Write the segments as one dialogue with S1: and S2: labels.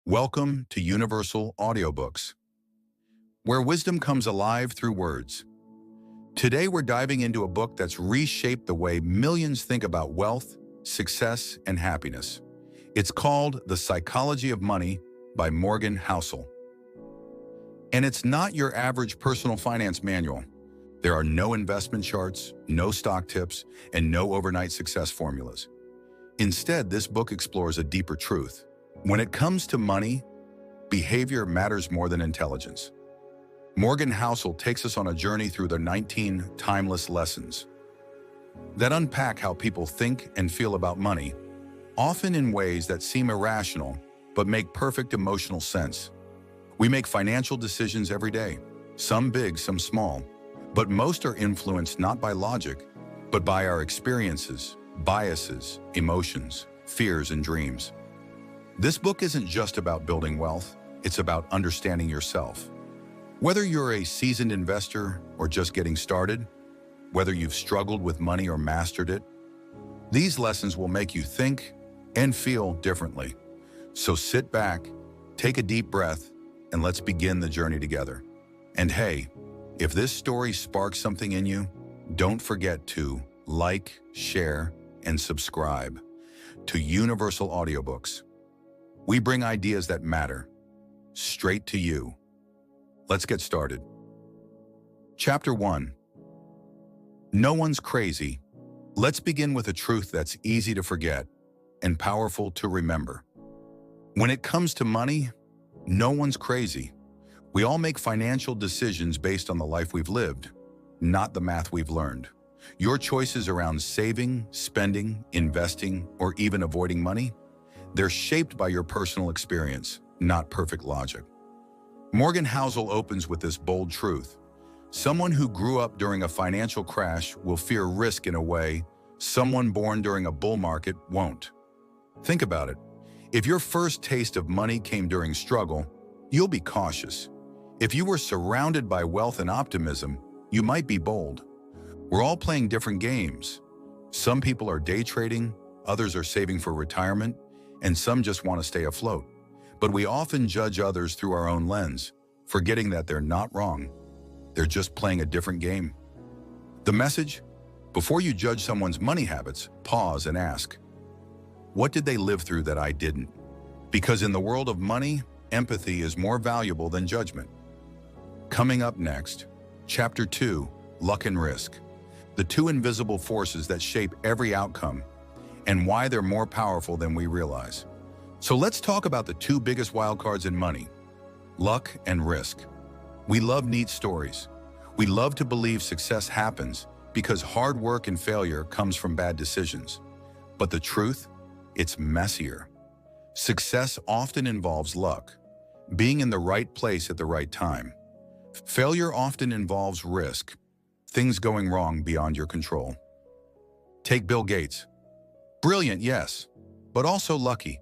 S1: Welcome to Universal Audiobooks, where wisdom comes alive through words. Today we're diving into a book that's reshaped the way millions think about wealth, success, and happiness. It's called The Psychology of Money by Morgan Housel. And it's not your average personal finance manual. There are no investment charts, no stock tips, and no overnight success formulas. Instead, this book explores a deeper truth. When it comes to money, behavior matters more than intelligence. Morgan Housel takes us on a journey through the 19 timeless lessons that unpack how people think and feel about money, often in ways that seem irrational but make perfect emotional sense. We make financial decisions every day, some big, some small, but most are influenced not by logic, but by our experiences, biases, emotions, fears, and dreams. This book isn't just about building wealth, it's about understanding yourself. Whether you're a seasoned investor or just getting started, whether you've struggled with money or mastered it, these lessons will make you think and feel differently. So sit back, take a deep breath, and let's begin the journey together. And hey, if this story sparks something in you, don't forget to like, share, and subscribe to Universal Audiobooks. We bring ideas that matter, straight to you. Let's get started. Chapter 1. No one's crazy. Let's begin with a truth that's easy to forget and powerful to remember. When it comes to money, no one's crazy. We all make financial decisions based on the life we've lived, not the math we've learned. Your choices around saving, spending, investing, or even avoiding money, they're shaped by your personal experience, not perfect logic. Morgan Housel opens with this bold truth. Someone who grew up during a financial crash will fear risk in a way someone born during a bull market won't. Think about it. If your first taste of money came during struggle, you'll be cautious. If you were surrounded by wealth and optimism, you might be bold. We're all playing different games. Some people are day trading, others are saving for retirement, and some just want to stay afloat. But we often judge others through our own lens, forgetting that they're not wrong. They're just playing a different game. The message? Before you judge someone's money habits, pause and ask, what did they live through that I didn't? Because in the world of money, empathy is more valuable than judgment. Coming up next, Chapter 2, Luck and Risk. The two invisible forces that shape every outcome and why they're more powerful than we realize. So let's talk about the two biggest wildcards in money, luck and risk. We love neat stories. We love to believe success happens because hard work and failure comes from bad decisions. But the truth? It's messier. Success often involves luck, being in the right place at the right time. Failure often involves risk, things going wrong beyond your control. Take Bill Gates. Brilliant, yes, but also lucky.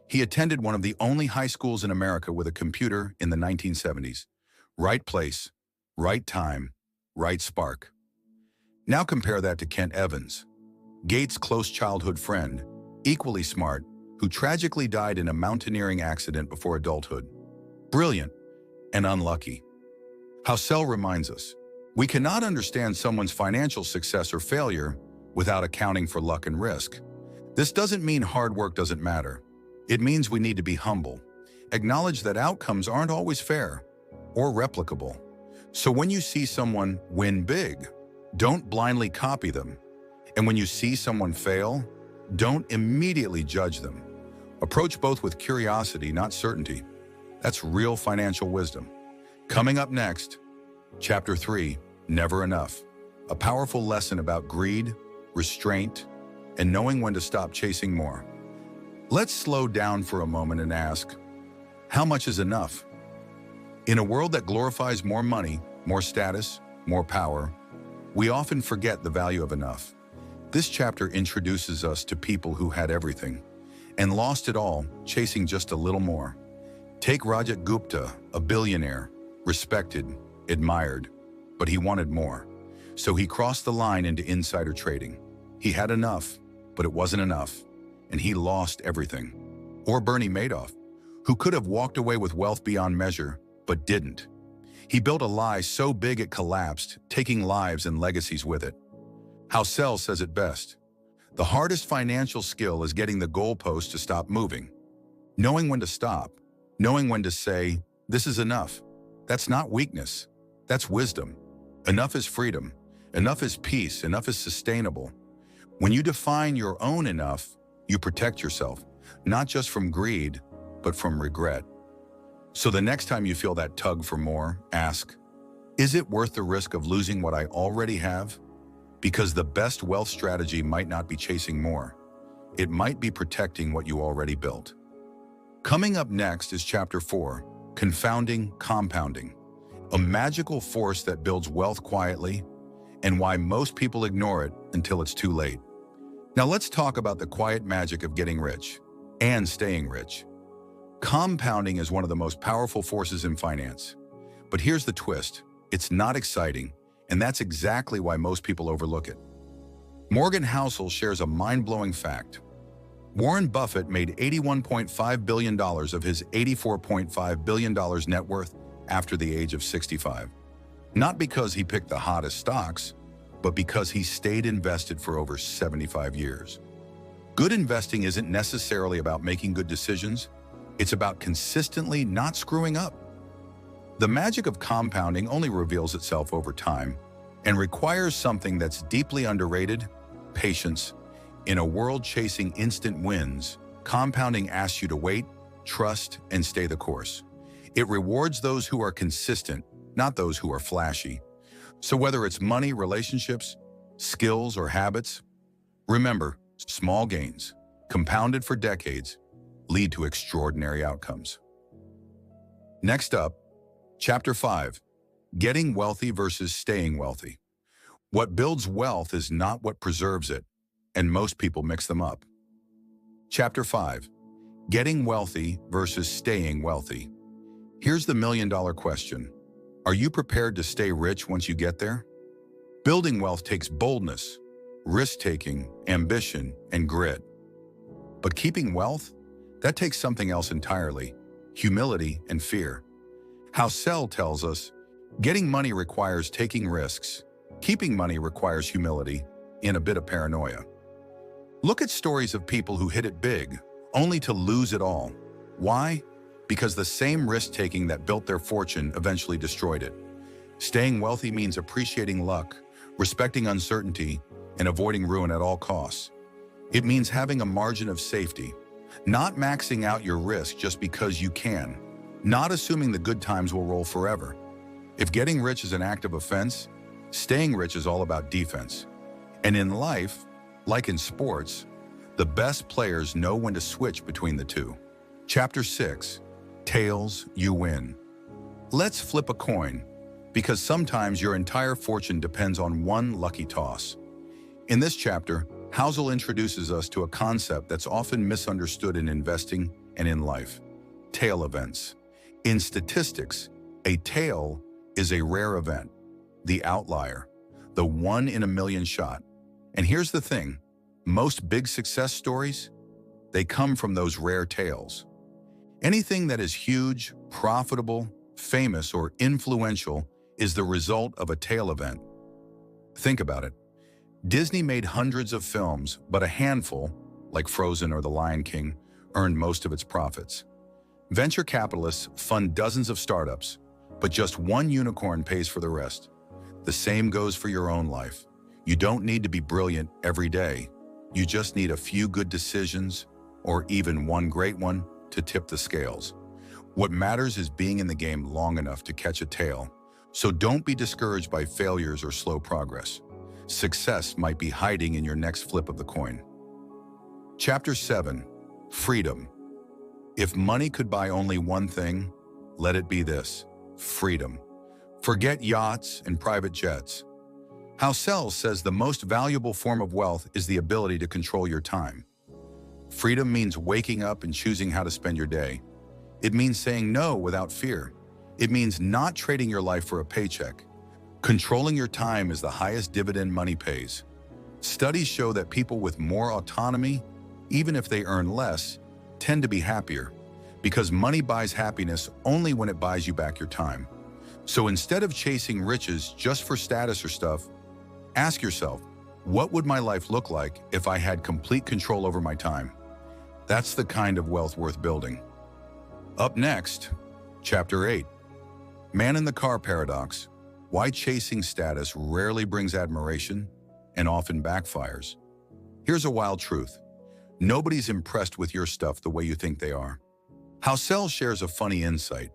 S1: He attended one of the only high schools in America with a computer in the 1970s. Right place, right time, right spark. Now compare that to Kent Evans, Gates' close childhood friend, equally smart, who tragically died in a mountaineering accident before adulthood. Brilliant and unlucky. Housel reminds us, we cannot understand someone's financial success or failure without accounting for luck and risk. This doesn't mean hard work doesn't matter. It means we need to be humble, acknowledge that outcomes aren't always fair or replicable. So when you see someone win big, don't blindly copy them. And when you see someone fail, don't immediately judge them. Approach both with curiosity, not certainty. That's real financial wisdom. Coming up next, Chapter 3, Never Enough. A powerful lesson about greed, restraint, and knowing when to stop chasing more. Let's slow down for a moment and ask, how much is enough? In a world that glorifies more money, more status, more power, we often forget the value of enough. This chapter introduces us to people who had everything and lost it all, chasing just a little more. Take Rajat Gupta, a billionaire, respected, admired, but he wanted more. So he crossed the line into insider trading. He had enough, but it wasn't enough, and he lost everything. Or Bernie Madoff, who could have walked away with wealth beyond measure, but didn't. He built a lie so big it collapsed, taking lives and legacies with it. Housel says it best. The hardest financial skill is getting the goalpost to stop moving. Knowing when to stop, knowing when to say, this is enough. That's not weakness, that's wisdom. Enough is freedom, enough is peace, enough is sustainable. When you define your own enough, you protect yourself, not just from greed, but from regret. So the next time you feel that tug for more, ask, is it worth the risk of losing what I already have? Because the best wealth strategy might not be chasing more. It might be protecting what you already built. Coming up next is Chapter 4, Confounding Compounding, a magical force that builds wealth quietly, and why most people ignore it until it's too late. Now let's talk about the quiet magic of getting rich and staying rich. Compounding is one of the most powerful forces in finance. But here's the twist, it's not exciting, and that's exactly why most people overlook it. Morgan Housel shares a mind-blowing fact. Warren Buffett made $81.5 billion of his $84.5 billion net worth after the age of 65. Not because he picked the hottest stocks, but because he stayed invested for over 75 years. Good investing isn't necessarily about making good decisions. It's about consistently not screwing up. The magic of compounding only reveals itself over time and requires something that's deeply underrated: patience. In a world chasing instant wins, compounding asks you to wait, trust, and stay the course. It rewards those who are consistent, not those who are flashy. So whether it's money, relationships, skills, or habits, remember, small gains, compounded for decades, lead to extraordinary outcomes. Next up, Chapter 5, Getting Wealthy versus Staying Wealthy. What builds wealth is not what preserves it, and most people mix them up. Chapter 5, Getting Wealthy versus Staying Wealthy. Here's the million-dollar question. Are you prepared to stay rich once you get there? Building wealth takes boldness, risk-taking, ambition, and grit. But keeping wealth? That takes something else entirely: humility and fear. Housel tells us, getting money requires taking risks. Keeping money requires humility and a bit of paranoia. Look at stories of people who hit it big, only to lose it all. Why? Because the same risk-taking that built their fortune eventually destroyed it. Staying wealthy means appreciating luck, respecting uncertainty, and avoiding ruin at all costs. It means having a margin of safety, not maxing out your risk just because you can, not assuming the good times will roll forever. If getting rich is an act of offense, staying rich is all about defense. And in life, like in sports, the best players know when to switch between the two. Chapter 6, Tails, You Win. Let's flip a coin, because sometimes your entire fortune depends on one lucky toss. In this chapter, Housel introduces us to a concept that's often misunderstood in investing and in life: tail events. In statistics, a tail is a rare event, the outlier, the one-in-a-million shot. And here's the thing, most big success stories, they come from those rare tails. Anything that is huge, profitable, famous, or influential is the result of a tail event. Think about it. Disney made hundreds of films, but a handful, like Frozen or The Lion King, earned most of its profits. Venture capitalists fund dozens of startups, but just one unicorn pays for the rest. The same goes for your own life. You don't need to be brilliant every day. You just need a few good decisions, or even one great one, to tip the scales. What matters is being in the game long enough to catch a tail. So don't be discouraged by failures or slow progress. Success might be hiding in your next flip of the coin. Chapter 7, Freedom. If money could buy only one thing, let it be this: freedom. Forget yachts and private jets. Housel says the most valuable form of wealth is the ability to control your time. Freedom means waking up and choosing how to spend your day. It means saying no without fear. It means not trading your life for a paycheck. Controlling your time is the highest dividend money pays. Studies show that people with more autonomy, even if they earn less, tend to be happier. because money buys happiness only when it buys you back your time. So instead of chasing riches just for status or stuff, ask yourself, what would my life look like if I had complete control over my time? That's the kind of wealth worth building. Up next, Chapter 8. Man in the Car Paradox. Why chasing status rarely brings admiration and often backfires. Here's a wild truth. Nobody's impressed with your stuff the way you think they are. Housel shares a funny insight.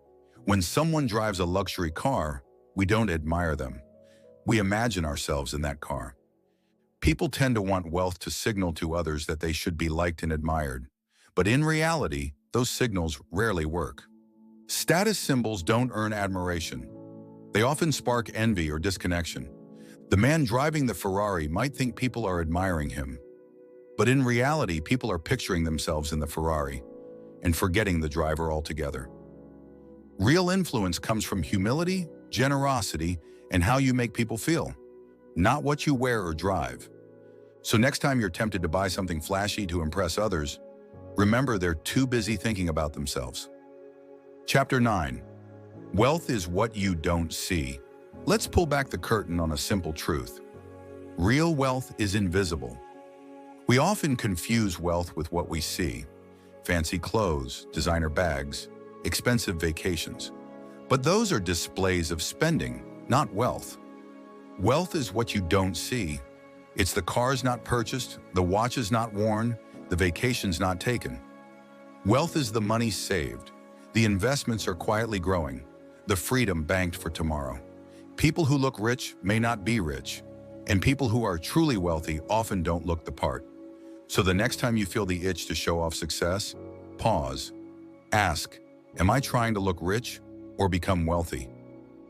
S1: When someone drives a luxury car, we don't admire them. We imagine ourselves in that car. People tend to want wealth to signal to others that they should be liked and admired. But in reality, those signals rarely work. Status symbols don't earn admiration. They often spark envy or disconnection. The man driving the Ferrari might think people are admiring him. But in reality, people are picturing themselves in the Ferrari and forgetting the driver altogether. Real influence comes from humility, generosity, and how you make people feel, not what you wear or drive. So next time you're tempted to buy something flashy to impress others, remember they're too busy thinking about themselves. Chapter 9. Wealth is what you don't see. Let's pull back the curtain on a simple truth. Real wealth is invisible. We often confuse wealth with what we see. Fancy clothes, designer bags, expensive vacations. But those are displays of spending, not wealth. Wealth is what you don't see. It's the cars not purchased, the watches not worn, the vacations not taken. Wealth is the money saved. The investments are quietly growing, the freedom banked for tomorrow. People who look rich may not be rich, and people who are truly wealthy often don't look the part. So the next time you feel the itch to show off success, pause. Ask, am I trying to look rich or become wealthy?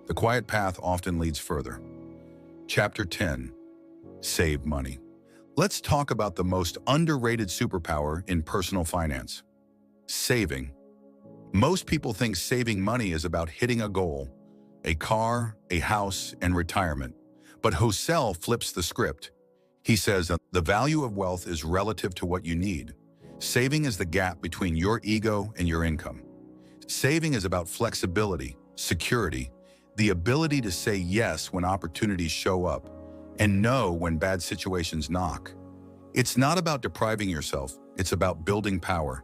S1: The quiet path often leads further. Chapter 10. Save money. Let's talk about the most underrated superpower in personal finance. Saving. Most people think saving money is about hitting a goal, a car, a house, and retirement. But Housel flips the script. He says the value of wealth is relative to what you need. Saving is the gap between your ego and your income. Saving is about flexibility, security, the ability to say yes when opportunities show up, and no when bad situations knock. It's not about depriving yourself, it's about building power.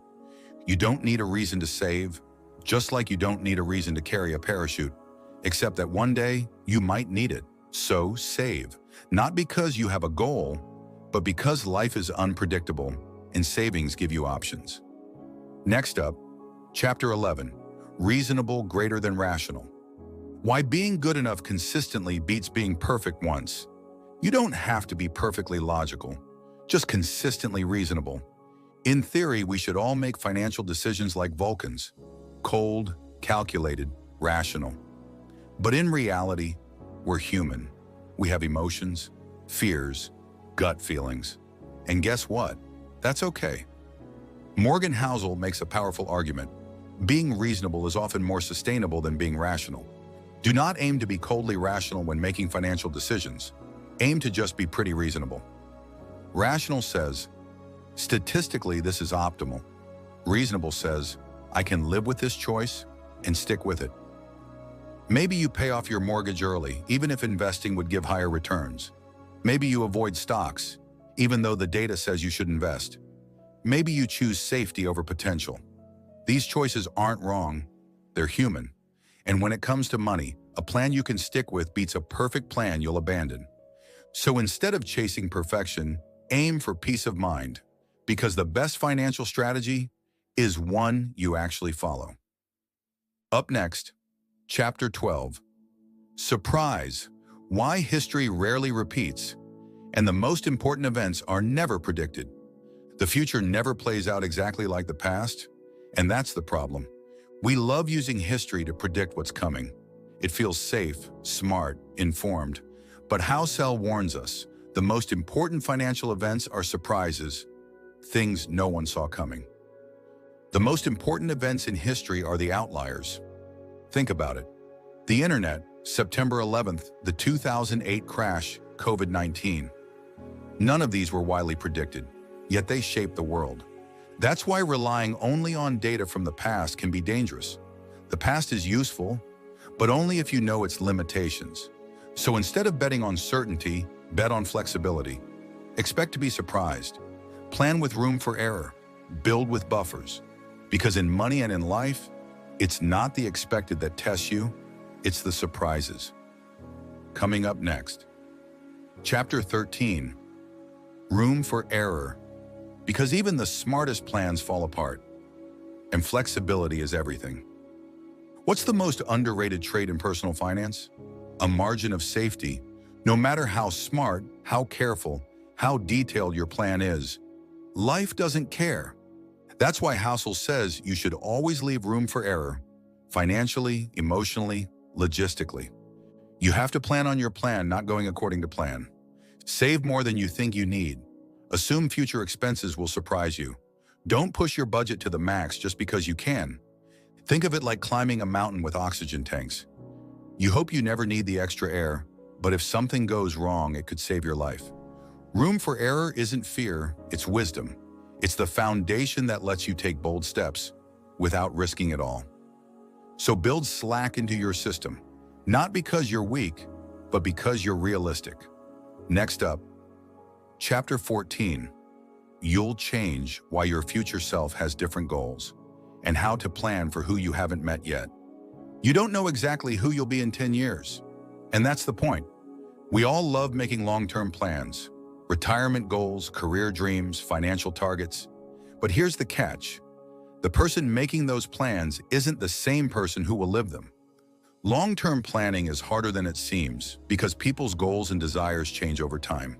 S1: You don't need a reason to save, just like you don't need a reason to carry a parachute, except that one day you might need it. So save, not because you have a goal, but because life is unpredictable and savings give you options. Next up, Chapter 11, Reasonable Greater Than Rational. Why being good enough consistently beats being perfect once. You don't have to be perfectly logical, just consistently reasonable. In theory, we should all make financial decisions like Vulcans, cold, calculated, rational. But in reality, we're human. We have emotions, fears, gut feelings. And guess what? That's okay. Morgan Housel makes a powerful argument. Being reasonable is often more sustainable than being rational. Do not aim to be coldly rational when making financial decisions. Aim to just be pretty reasonable. Rational says, statistically, this is optimal. Reasonable says, I can live with this choice and stick with it. Maybe you pay off your mortgage early, even if investing would give higher returns. Maybe you avoid stocks, even though the data says you should invest. Maybe you choose safety over potential. These choices aren't wrong, they're human. And when it comes to money, a plan you can stick with beats a perfect plan you'll abandon. So instead of chasing perfection, aim for peace of mind, because the best financial strategy is one you actually follow. Up next, Chapter 12. Surprise, why history rarely repeats, and the most important events are never predicted. The future never plays out exactly like the past, and that's the problem. We love using history to predict what's coming. It feels safe, smart, informed. But Housel warns us, the most important financial events are surprises, things no one saw coming. The most important events in history are the outliers. Think about it. The internet, September 11th, the 2008 crash, COVID-19. None of these were widely predicted, yet they shaped the world. That's why relying only on data from the past can be dangerous. The past is useful, but only if you know its limitations. So instead of betting on certainty, bet on flexibility. Expect to be surprised. Plan with room for error. Build with buffers. Because in money and in life, it's not the expected that tests you, it's the surprises. Coming up next, Chapter 13, Room for Error. Because even the smartest plans fall apart, and flexibility is everything. What's the most underrated trait in personal finance? A margin of safety. No matter how smart, how careful, how detailed your plan is, life doesn't care. That's why Housel says you should always leave room for error, financially, emotionally, logistically. You have to plan on your plan not going according to plan. Save more than you think you need. Assume future expenses will surprise you. Don't push your budget to the max just because you can. Think of it like climbing a mountain with oxygen tanks. You hope you never need the extra air, but if something goes wrong, it could save your life. Room for error isn't fear, it's wisdom. It's the foundation that lets you take bold steps without risking it all. So build slack into your system, not because you're weak, but because you're realistic. Next up, Chapter 14, You'll Change Why Your Future Self Has Different Goals, and How to Plan for Who You Haven't Met Yet. You don't know exactly who you'll be in 10 years, and that's the point. We all love making long-term plans, retirement goals, career dreams, financial targets. But here's the catch. The person making those plans isn't the same person who will live them. Long-term planning is harder than it seems because people's goals and desires change over time.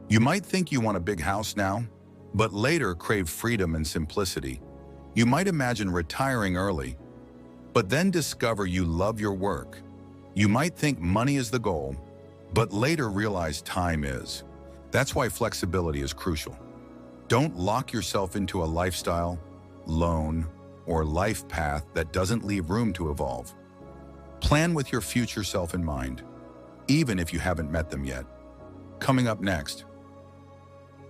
S1: You might think you want a big house now, but later crave freedom and simplicity. You might imagine retiring early, but then discover you love your work. You might think money is the goal, but later realize time is. That's why flexibility is crucial. Don't lock yourself into a lifestyle, loan, or life path that doesn't leave room to evolve. Plan with your future self in mind, even if you haven't met them yet. Coming up next,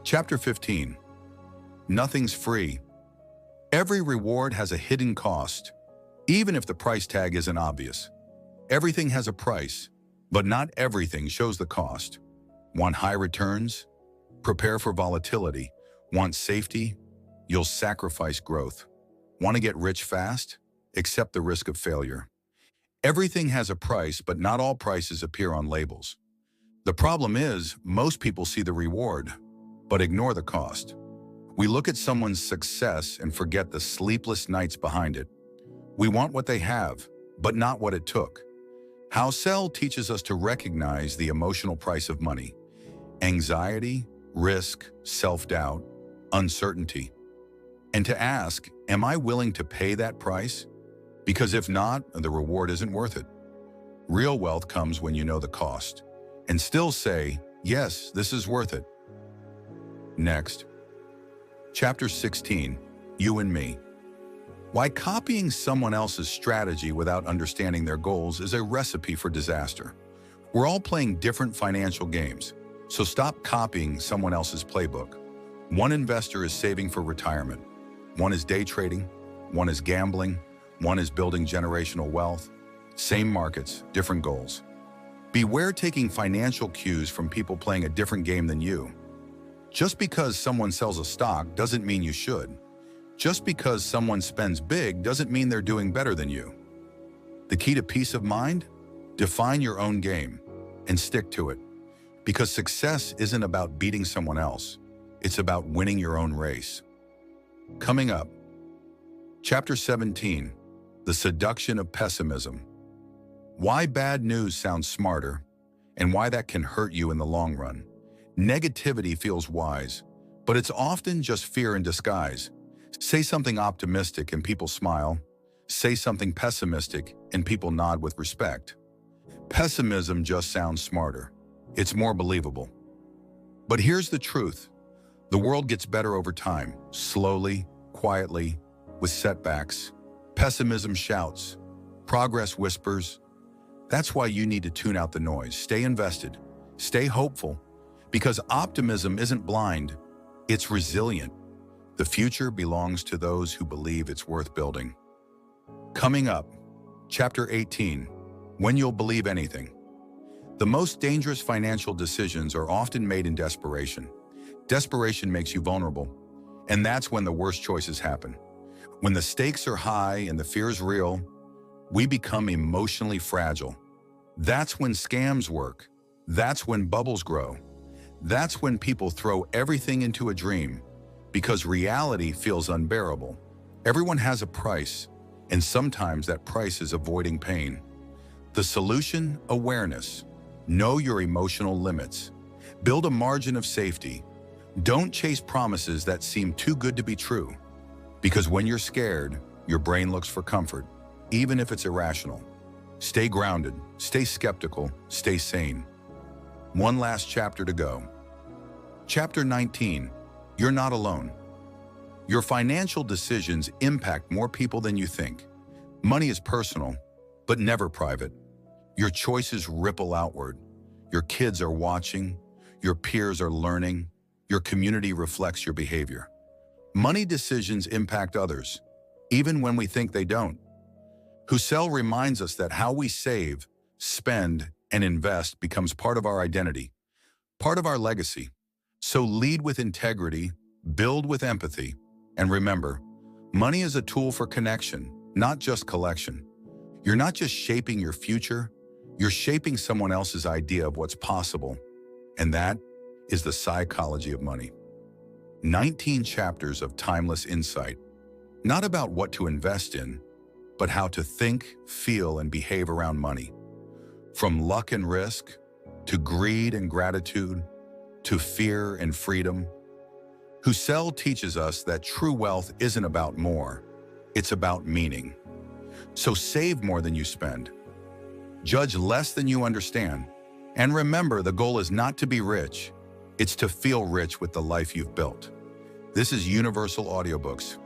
S1: Chapter 15, Nothing's Free. Every reward has a hidden cost, even if the price tag isn't obvious. Everything has a price, but not everything shows the cost. Want high returns? Prepare for volatility. Want safety? You'll sacrifice growth. Want to get rich fast? Accept the risk of failure. Everything has a price, but not all prices appear on labels. The problem is, most people see the reward, but ignore the cost. We look at someone's success and forget the sleepless nights behind it. We want what they have, but not what it took. Housel teaches us to recognize the emotional price of money: anxiety, risk, self-doubt, uncertainty. And to ask, am I willing to pay that price? Because if not, the reward isn't worth it. Real wealth comes when you know the cost and still say, yes, this is worth it. Next, Chapter 16, You and Me. Why copying someone else's strategy without understanding their goals is a recipe for disaster. We're all playing different financial games, so stop copying someone else's playbook. One investor is saving for retirement. One is day trading. One is gambling. One is building generational wealth. Same markets, different goals. Beware taking financial cues from people playing a different game than you. Just because someone sells a stock doesn't mean you should. Just because someone spends big doesn't mean they're doing better than you. The key to peace of mind? Define your own game and stick to it. Because success isn't about beating someone else. It's about winning your own race. Coming up, Chapter 17, The Seduction of Pessimism. Why bad news sounds smarter and why that can hurt you in the long run. Negativity feels wise, but it's often just fear in disguise. Say something optimistic and people smile. Say something pessimistic and people nod with respect. Pessimism just sounds smarter. It's more believable. But here's the truth. The world gets better over time, slowly, quietly, with setbacks. Pessimism shouts. Progress whispers. That's why you need to tune out the noise. Stay invested. Stay hopeful. Because optimism isn't blind, it's resilient. The future belongs to those who believe it's worth building. Coming up, Chapter 18, When You'll Believe Anything. The most dangerous financial decisions are often made in desperation. Desperation makes you vulnerable, and that's when the worst choices happen. When the stakes are high and the fear is real, we become emotionally fragile. That's when scams work. That's when bubbles grow. That's when people throw everything into a dream, because reality feels unbearable. Everyone has a price, and sometimes that price is avoiding pain. The solution? Awareness. Know your emotional limits. Build a margin of safety. Don't chase promises that seem too good to be true, because when you're scared, your brain looks for comfort, even if it's irrational. Stay grounded, stay skeptical, stay sane. One last chapter to go. Chapter 19, You're Not Alone. Your financial decisions impact more people than you think. Money is personal, but never private. Your choices ripple outward. Your kids are watching, your peers are learning, your community reflects your behavior. Money decisions impact others, even when we think they don't. Housel reminds us that how we save, spend, and invest becomes part of our identity, part of our legacy. So lead with integrity, build with empathy, and remember, money is a tool for connection, not just collection. You're not just shaping your future, you're shaping someone else's idea of what's possible. And that is the psychology of money. 19 chapters of timeless insight, not about what to invest in, but how to think, feel, and behave around money. From luck and risk, to greed and gratitude, to fear and freedom. Housel teaches us that true wealth isn't about more, it's about meaning. So save more than you spend. Judge less than you understand. And remember, the goal is not to be rich, it's to feel rich with the life you've built. This is Universal Audiobooks.